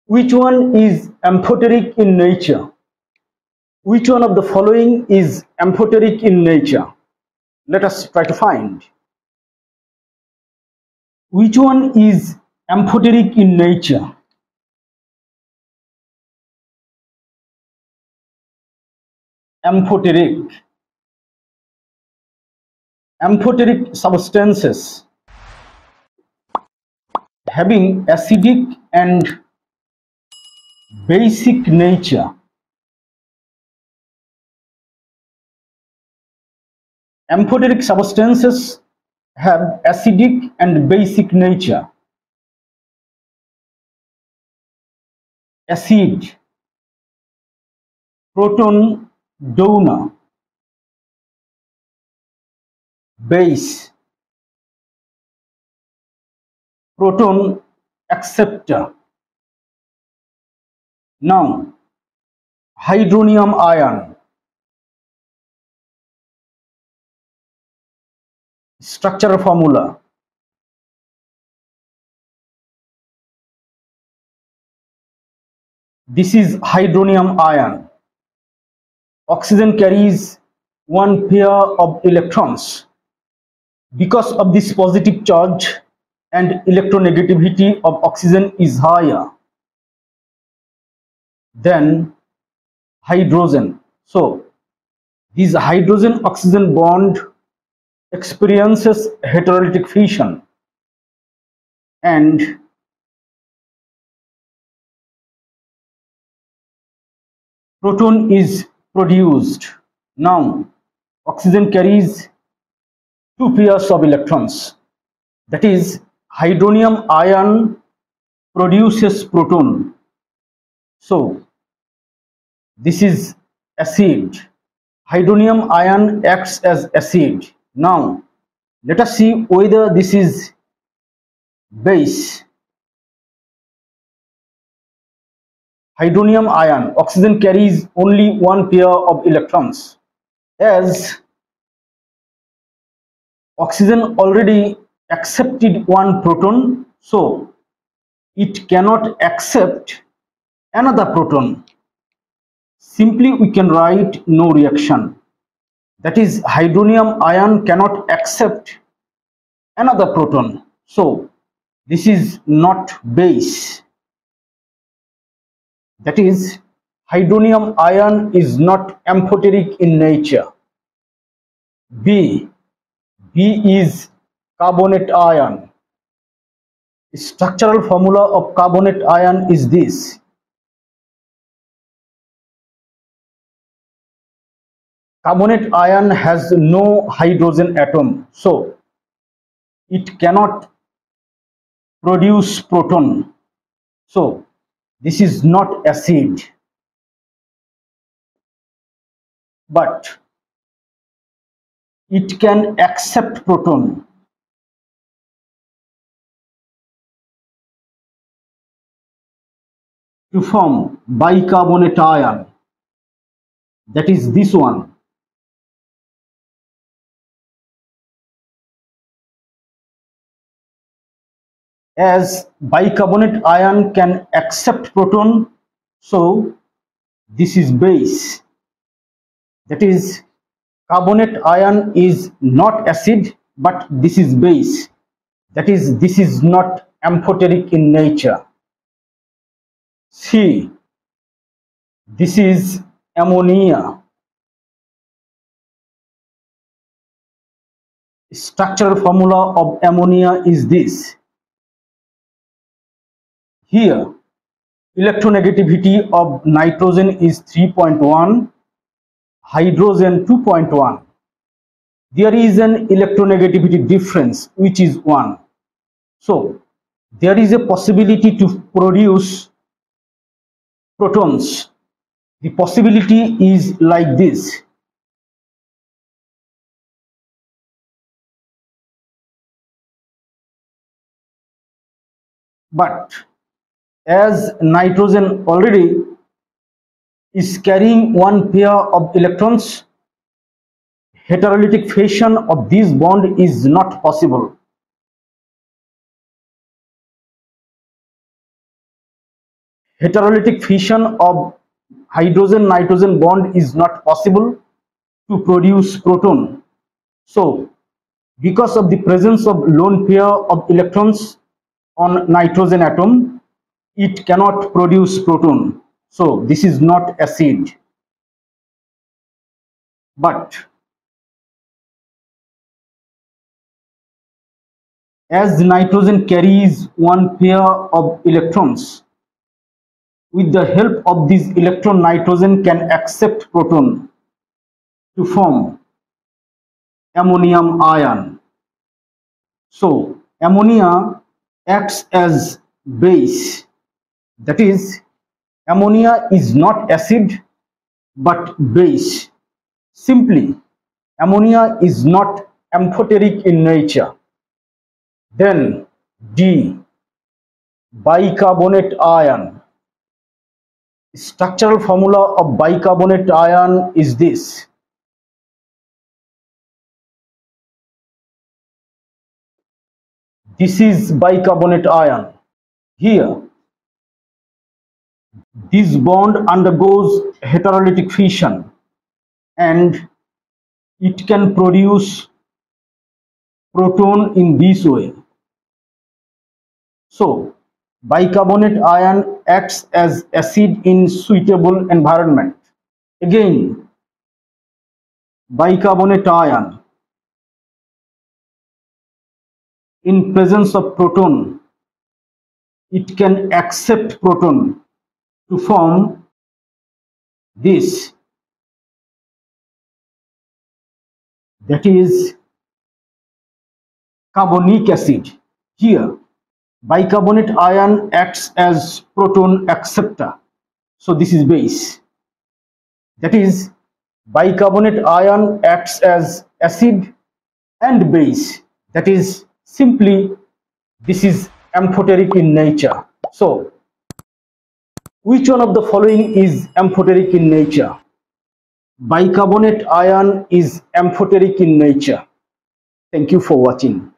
Which one is amphoteric in nature? Which one of the following is amphoteric in nature? Let us try to find. Which one is amphoteric in nature? Amphoteric. Amphoteric substances having acidic and basic nature. Amphoteric substances have acidic and basic nature. Acid, proton donor, base, proton acceptor. Now, hydronium ion. Structural formula. This is hydronium ion. Oxygen carries one pair of electrons. Because of this positive charge and electronegativity of oxygen is higher than hydrogen. So, this hydrogen-oxygen bond experiences heterolytic fission and proton is produced. Now, oxygen carries two pairs of electrons. That is, hydronium ion produces proton. So, this is acid. Hydronium ion acts as acid. Now, let us see whether this is base. Hydronium ion, oxygen carries only one pair of electrons. As oxygen already accepted one proton, so it cannot accept another proton. Simply we can write no reaction. That is, hydronium ion cannot accept another proton. So this is not base. That is, hydronium ion is not amphoteric in nature. B is carbonate ion. Structural formula of carbonate ion is this. Carbonate ion has no hydrogen atom, so it cannot produce proton. So this is not acid, but it can accept proton. To form bicarbonate ion, that is this one. As bicarbonate ion can accept proton, so this is base. That is, carbonate ion is not acid, but this is base. That is, this is not amphoteric in nature. C, this is ammonia. Structural formula of ammonia is this. Here, electronegativity of nitrogen is 3.1, hydrogen 2.1. There is an electronegativity difference which is 1. So, there is a possibility to produce protons. The possibility is like this. But as nitrogen already is carrying one pair of electrons, heterolytic fission of this bond is not possible. heterolytic fission of hydrogen nitrogen bond is not possible to produce proton. So because of the presence of lone pair of electrons on nitrogen atom, it cannot produce proton. So this is not acid. But as nitrogen carries one pair of electrons, with the help of this electron, nitrogen can accept proton to form ammonium ion. So ammonia acts as base. That is, ammonia is not acid but base. Simply, ammonia is not amphoteric in nature. Then D, bicarbonate ion. Structural formula of bicarbonate ion is this. This is bicarbonate ion. Here, this bond undergoes heterolytic fission and it can produce proton in this way. So bicarbonate ion acts as acid in suitable environment. Again, bicarbonate ion in presence of proton, it can accept proton to form this, that is carbonic acid. Here bicarbonate ion acts as proton acceptor. So this is base. That is, bicarbonate ion acts as acid and base. That is, simply this is amphoteric in nature. So which one of the following is amphoteric in nature? Bicarbonate ion is amphoteric in nature. Thank you for watching.